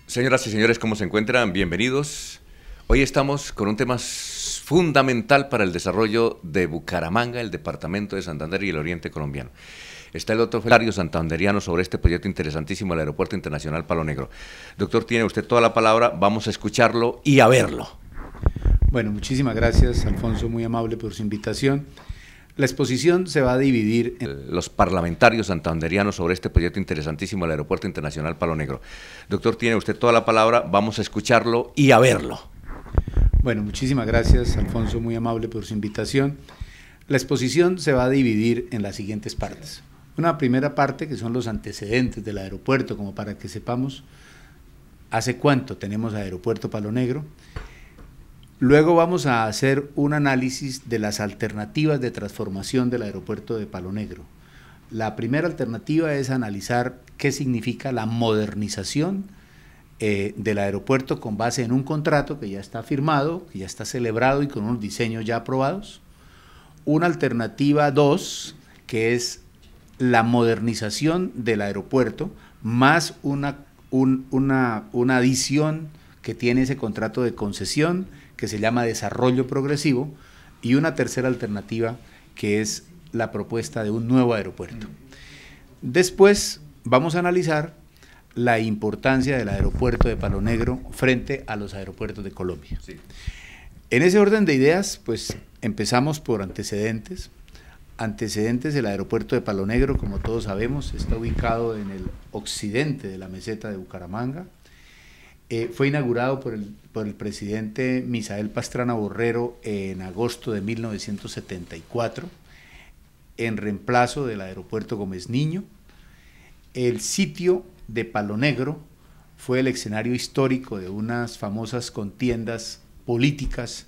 Señoras y señores, ¿cómo se encuentran? Bienvenidos. Hoy estamos con un tema fundamental para el desarrollo de Bucaramanga, el departamento de Santander y el oriente colombiano. Está el doctor Felario Santanderiano sobre este proyecto interesantísimo del Aeropuerto Internacional Palo Negro. Doctor, tiene usted toda la palabra, vamos a escucharlo y a verlo. Bueno, muchísimas gracias, Alfonso, muy amable por su invitación. La exposición se va a dividir en... Los parlamentarios santanderianos sobre este proyecto interesantísimo del Aeropuerto Internacional Palo Negro. Doctor, tiene usted toda la palabra, vamos a escucharlo y a verlo. Bueno, muchísimas gracias, Alfonso, muy amable por su invitación. La exposición se va a dividir en las siguientes partes. Una primera parte que son los antecedentes del aeropuerto, como para que sepamos hace cuánto tenemos Aeropuerto Palo Negro. Luego vamos a hacer un análisis de las alternativas de transformación del aeropuerto de Palo Negro. La primera alternativa es analizar qué significa la modernización del aeropuerto con base en un contrato que ya está firmado, que ya está celebrado y con unos diseños ya aprobados. Una alternativa 2, que es la modernización del aeropuerto, más una adición que tiene ese contrato de concesión, que se llama desarrollo progresivo, y una tercera alternativa que es la propuesta de un nuevo aeropuerto. Después vamos a analizar la importancia del aeropuerto de Palo Negro frente a los aeropuertos de Colombia. Sí. En ese orden de ideas, pues empezamos por antecedentes. Antecedentes, el aeropuerto de Palo Negro, como todos sabemos, está ubicado en el occidente de la meseta de Bucaramanga. Fue inaugurado por el presidente Misael Pastrana Borrero en agosto de 1974, en reemplazo del aeropuerto Gómez Niño. El sitio de Palo Negro fue el escenario histórico de unas famosas contiendas políticas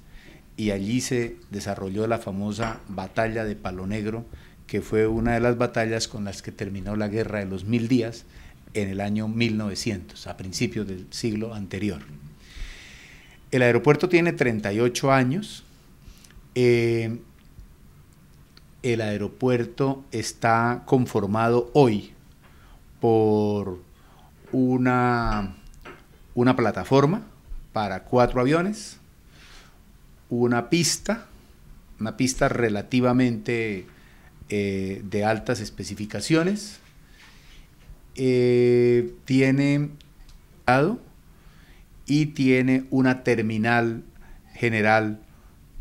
y allí se desarrolló la famosa batalla de Palo Negro, que fue una de las batallas con las que terminó la Guerra de los 1000 días, en el año 1900, a principios del siglo anterior. El aeropuerto tiene 38 años. El aeropuerto está conformado hoy por una plataforma para 4 aviones, una pista relativamente de altas especificaciones, tiene y tiene una terminal general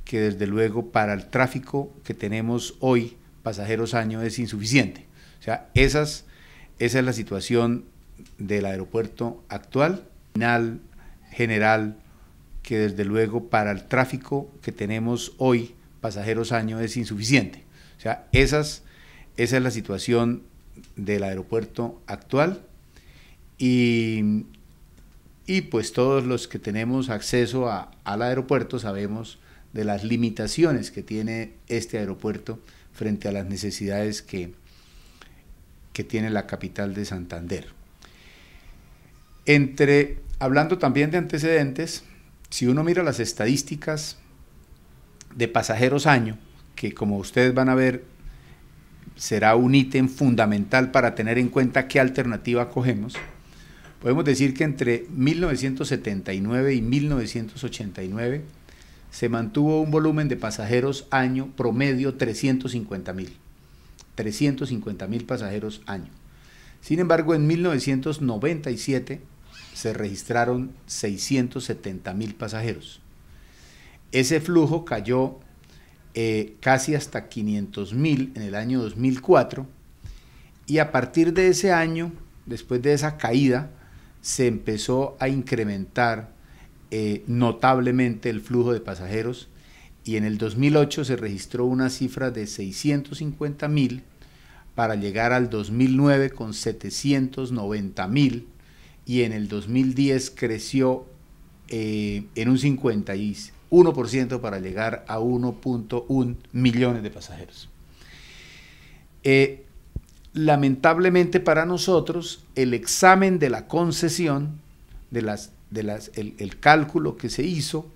que desde luego para el tráfico que tenemos hoy, pasajeros año, es insuficiente. O sea, esa es la situación del aeropuerto actual, terminal general que desde luego para el tráfico que tenemos hoy, pasajeros año, es insuficiente. O sea, esa es la situación del aeropuerto actual y pues todos los que tenemos acceso al aeropuerto sabemos de las limitaciones que tiene este aeropuerto frente a las necesidades que tiene la capital de Santander. Hablando también de antecedentes, si uno mira las estadísticas de pasajeros año, que como ustedes van a ver será un ítem fundamental para tener en cuenta qué alternativa cogemos, podemos decir que entre 1979 y 1989 se mantuvo un volumen de pasajeros año promedio 350.000 pasajeros año. Sin embargo, en 1997 se registraron 670.000 pasajeros. Ese flujo cayó casi hasta 500.000 en el año 2004, y a partir de ese año, después de esa caída, se empezó a incrementar notablemente el flujo de pasajeros, y en el 2008 se registró una cifra de 650.000 para llegar al 2009 con 790.000, y en el 2010 creció en un 51% para llegar a 1.1 millones de pasajeros. Lamentablemente para nosotros, el examen de la concesión, el cálculo que se hizo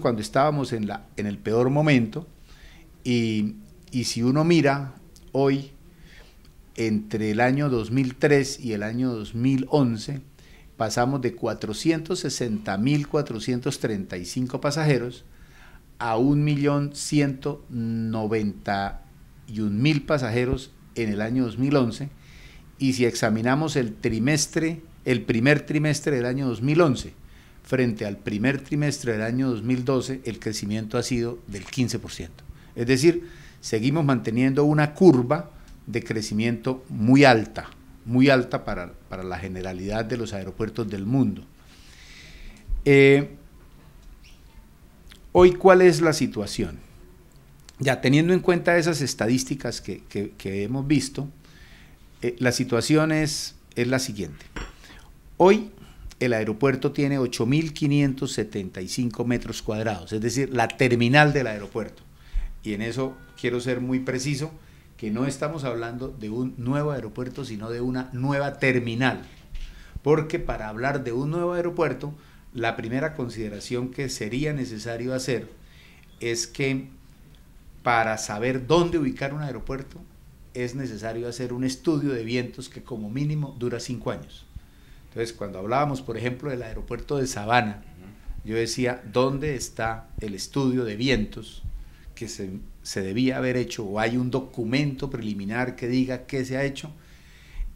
cuando estábamos en el peor momento, y si uno mira hoy, entre el año 2003 y el año 2011, pasamos de 460.435 pasajeros a 1.191.000 pasajeros en el año 2011, y si examinamos el primer trimestre del año 2011 frente al primer trimestre del año 2012, el crecimiento ha sido del 15%. Es decir, seguimos manteniendo una curva de crecimiento muy alta para la generalidad de los aeropuertos del mundo. Hoy, ¿cuál es la situación? Ya teniendo en cuenta esas estadísticas que hemos visto, la situación es la siguiente. Hoy el aeropuerto tiene 8.575 metros cuadrados, es decir, la terminal del aeropuerto. Y en eso quiero ser muy preciso, que no estamos hablando de un nuevo aeropuerto, sino de una nueva terminal. Porque para hablar de un nuevo aeropuerto, la primera consideración que sería necesario hacer es que para saber dónde ubicar un aeropuerto, es necesario hacer un estudio de vientos que como mínimo dura 5 años. Entonces, cuando hablábamos, por ejemplo, del aeropuerto de Sabana, yo decía, ¿dónde está el estudio de vientos que se debía haber hecho, o hay un documento preliminar que diga qué se ha hecho?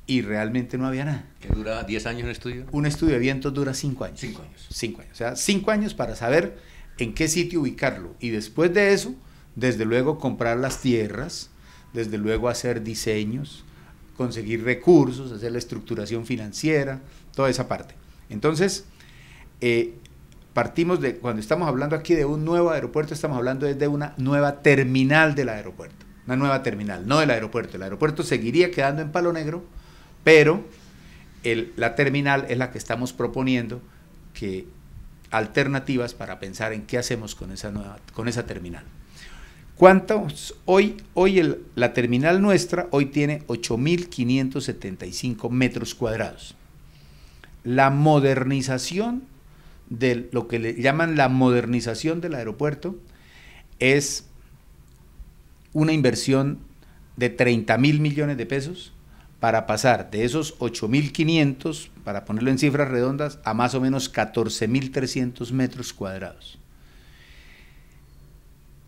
Y realmente no había nada. ¿Que dura 10 años el estudio? Un estudio de vientos dura 5 años. 5 años. 5 años. O sea, 5 años para saber en qué sitio ubicarlo. Y después de eso, desde luego comprar las tierras, desde luego hacer diseños, conseguir recursos, hacer la estructuración financiera, toda esa parte. Entonces, partimos de, cuando estamos hablando aquí de un nuevo aeropuerto, estamos hablando de una nueva terminal del aeropuerto, una nueva terminal, no del aeropuerto. El aeropuerto seguiría quedando en Palo Negro, pero la terminal es la que estamos proponiendo, que alternativas para pensar en qué hacemos con esa terminal. ¿Cuántos? La terminal nuestra hoy tiene 8.575 metros cuadrados. La modernización de lo que le llaman la modernización del aeropuerto es una inversión de 30.000 millones de pesos para pasar de esos 8.500, para ponerlo en cifras redondas, a más o menos 14.300 metros cuadrados.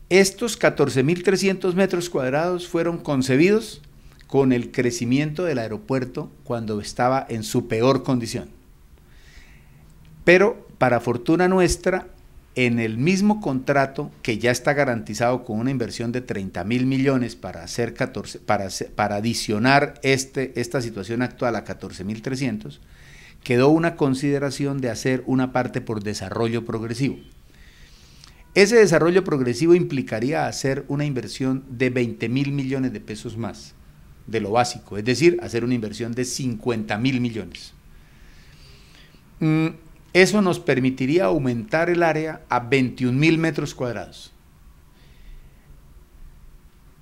Estos 14.300 metros cuadrados fueron concebidos con el crecimiento del aeropuerto cuando estaba en su peor condición. Pero, para fortuna nuestra, en el mismo contrato, que ya está garantizado con una inversión de 30.000 millones para adicionar esta situación actual a 14.300, quedó una consideración de hacer una parte por desarrollo progresivo. Ese desarrollo progresivo implicaría hacer una inversión de 20.000 millones de pesos más de lo básico, es decir, hacer una inversión de 50.000 millones. Eso nos permitiría aumentar el área a 21.000 metros cuadrados.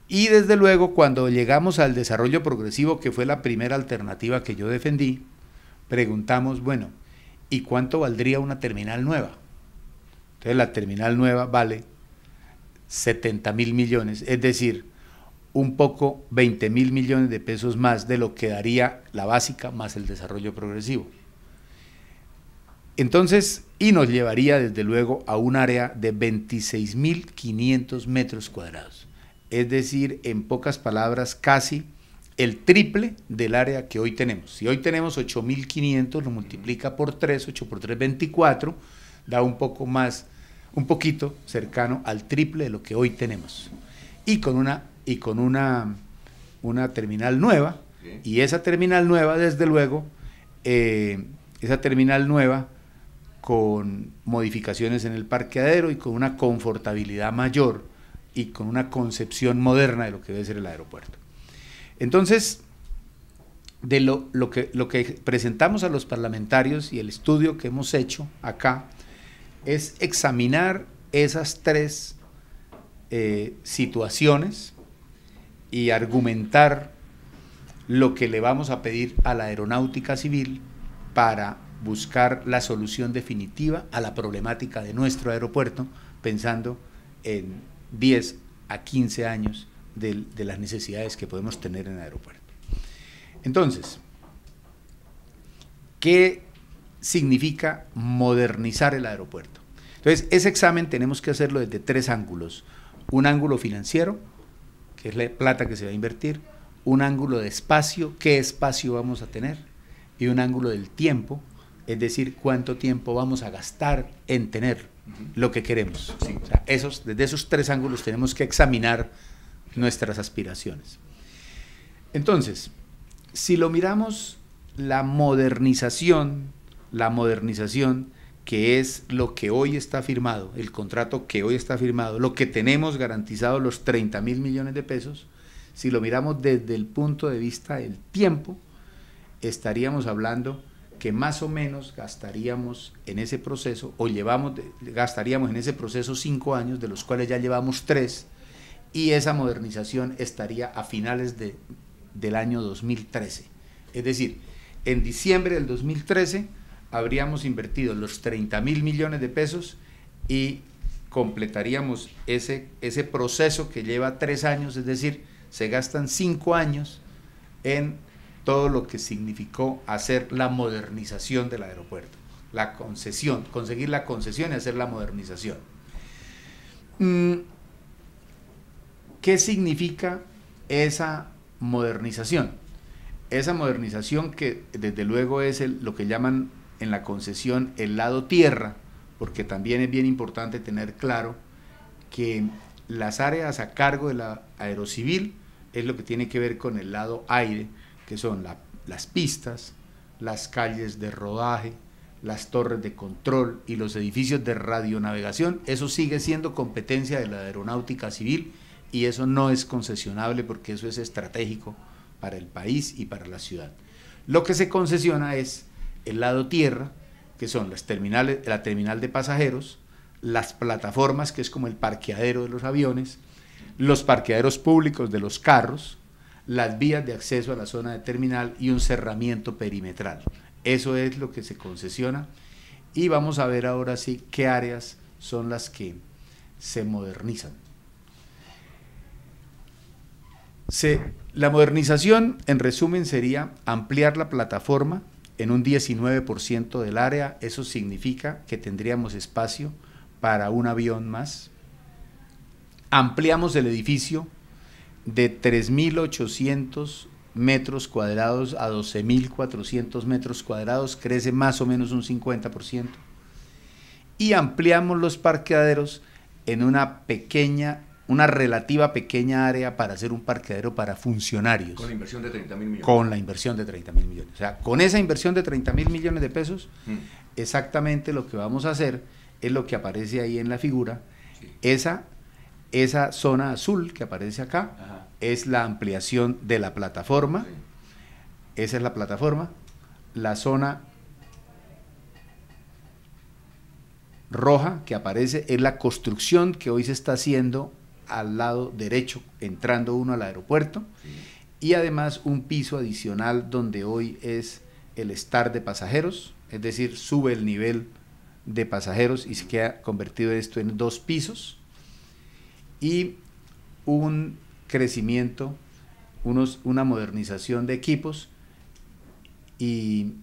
Y desde luego, cuando llegamos al desarrollo progresivo, que fue la primera alternativa que yo defendí, preguntamos, bueno, ¿y cuánto valdría una terminal nueva? Entonces la terminal nueva vale 70.000 millones, es decir, un poco 20.000 millones de pesos más de lo que daría la básica más el desarrollo progresivo. Entonces, y nos llevaría desde luego a un área de 26.500 metros cuadrados, es decir, en pocas palabras, casi el triple del área que hoy tenemos. Si hoy tenemos 8.500, lo multiplica por 3, 8 por 3, 24, da un poco más, un poquito cercano al triple de lo que hoy tenemos. Y con una terminal nueva, y esa terminal nueva, desde luego, con modificaciones en el parqueadero y con una confortabilidad mayor y con una concepción moderna de lo que debe ser el aeropuerto. Entonces, de lo que presentamos a los parlamentarios y el estudio que hemos hecho acá es examinar esas tres situaciones y argumentar lo que le vamos a pedir a la aeronáutica civil para buscar la solución definitiva a la problemática de nuestro aeropuerto, pensando en 10 a 15 años de las necesidades que podemos tener en el aeropuerto. Entonces, ¿qué significa modernizar el aeropuerto. Entonces, ese examen tenemos que hacerlo desde 3 ángulos. Un ángulo financiero, que es la plata que se va a invertir, un ángulo de espacio, qué espacio vamos a tener, y un ángulo del tiempo, es decir, cuánto tiempo vamos a gastar en tener lo que queremos. Sí. O sea, desde esos 3 ángulos tenemos que examinar nuestras aspiraciones. Entonces, si lo miramos, la modernización, que es lo que hoy está firmado, el contrato que hoy está firmado, lo que tenemos garantizado, los 30.000 millones de pesos, si lo miramos desde el punto de vista del tiempo, estaríamos hablando que más o menos gastaríamos en ese proceso, gastaríamos en ese proceso 5 años, de los cuales ya llevamos 3, y esa modernización estaría a finales del año 2013. Es decir, en diciembre del 2013 habríamos invertido los 30.000 millones de pesos y completaríamos ese proceso que lleva 3 años, es decir, se gastan 5 años en todo lo que significó hacer la modernización del aeropuerto, la concesión, conseguir la concesión y hacer la modernización. ¿Qué significa esa modernización? Esa modernización, que desde luego es lo que llaman en la concesión el lado tierra, porque también es bien importante tener claro que las áreas a cargo de la aerocivil es lo que tiene que ver con el lado aire, que son las pistas, las calles de rodaje, las torres de control y los edificios de radionavegación. Eso sigue siendo competencia de la aeronáutica civil y eso no es concesionable, porque eso es estratégico para el país y para la ciudad. Lo que se concesiona es el lado tierra, que son las terminales, la terminal de pasajeros, las plataformas, que es como el parqueadero de los aviones, los parqueaderos públicos de los carros, las vías de acceso a la zona de terminal y un cerramiento perimetral. Eso es lo que se concesiona, y vamos a ver ahora sí qué áreas son las que se modernizan. La modernización, en resumen, sería ampliar la plataforma en un 19% del área. Eso significa que tendríamos espacio para un avión más. Ampliamos el edificio de 3.800 metros cuadrados a 12.400 metros cuadrados, crece más o menos un 50%. Y ampliamos los parqueaderos en una relativa pequeña área para hacer un parqueadero para funcionarios. Con la inversión de 30.000 millones. Con la inversión de 30.000 millones. O sea, con esa inversión de 30.000 millones de pesos, exactamente lo que vamos a hacer es lo que aparece ahí en la figura. Sí. Esa zona azul que aparece acá, ajá, es la ampliación de la plataforma. Sí. Esa es la plataforma. La zona roja que aparece es la construcción que hoy se está haciendo al lado derecho, entrando uno al aeropuerto. Sí. Y además un piso adicional donde hoy es el estar de pasajeros, es decir, sube el nivel de pasajeros y se queda convertido esto en 2 pisos, y un crecimiento, una modernización de equipos y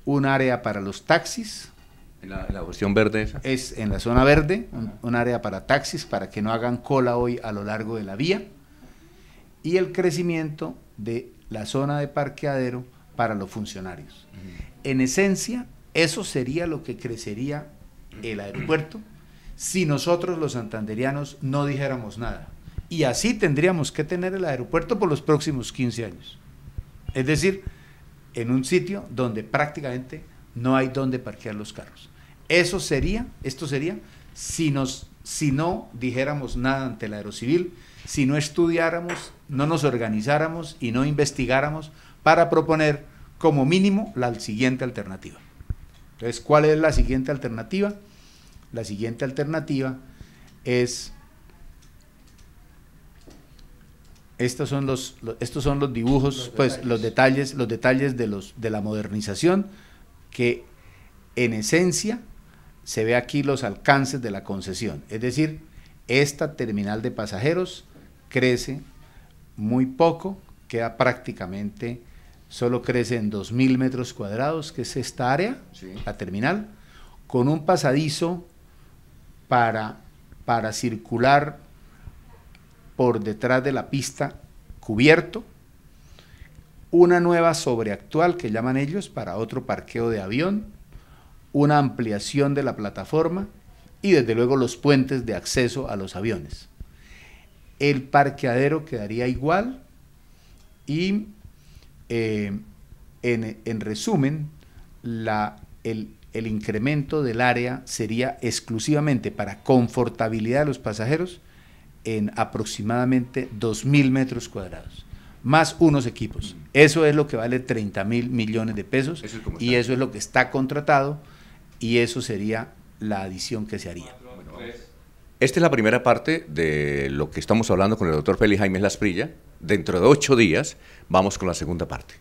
un área para los taxis. ¿En la versión verde esa? Es en la zona verde, un área para taxis, para que no hagan cola hoy a lo largo de la vía, y el crecimiento de la zona de parqueadero para los funcionarios. En esencia, eso sería lo que crecería el aeropuerto si nosotros los santanderianos no dijéramos nada. Y así tendríamos que tener el aeropuerto por los próximos 15 años. Es decir, en un sitio donde prácticamente no hay donde parquear los carros. Esto sería si no dijéramos nada ante la aerocivil, si no estudiáramos, no nos organizáramos y no investigáramos para proponer como mínimo la siguiente alternativa. Entonces, ¿cuál es la siguiente alternativa? La siguiente alternativa es, estos son los dibujos, los detalles de la modernización, que en esencia se ve aquí los alcances de la concesión. Es decir, esta terminal de pasajeros crece muy poco, queda prácticamente solo crece en 2.000 metros cuadrados, que es esta área, Sí. la terminal, con un pasadizo para circular por detrás de la pista cubierto, una nueva sobreactual que llaman ellos para otro parqueo de avión, una ampliación de la plataforma y desde luego los puentes de acceso a los aviones. El parqueadero quedaría igual y en resumen, el incremento del área sería exclusivamente para confortabilidad de los pasajeros en aproximadamente 2.000 metros cuadrados, más unos equipos. Eso es lo que vale 30.000 millones de pesos y eso es lo que está contratado y eso sería la adición que se haría. Esta es la primera parte de lo que estamos hablando con el doctor Félix Jaime Lasprilla. Dentro de 8 días vamos con la segunda parte.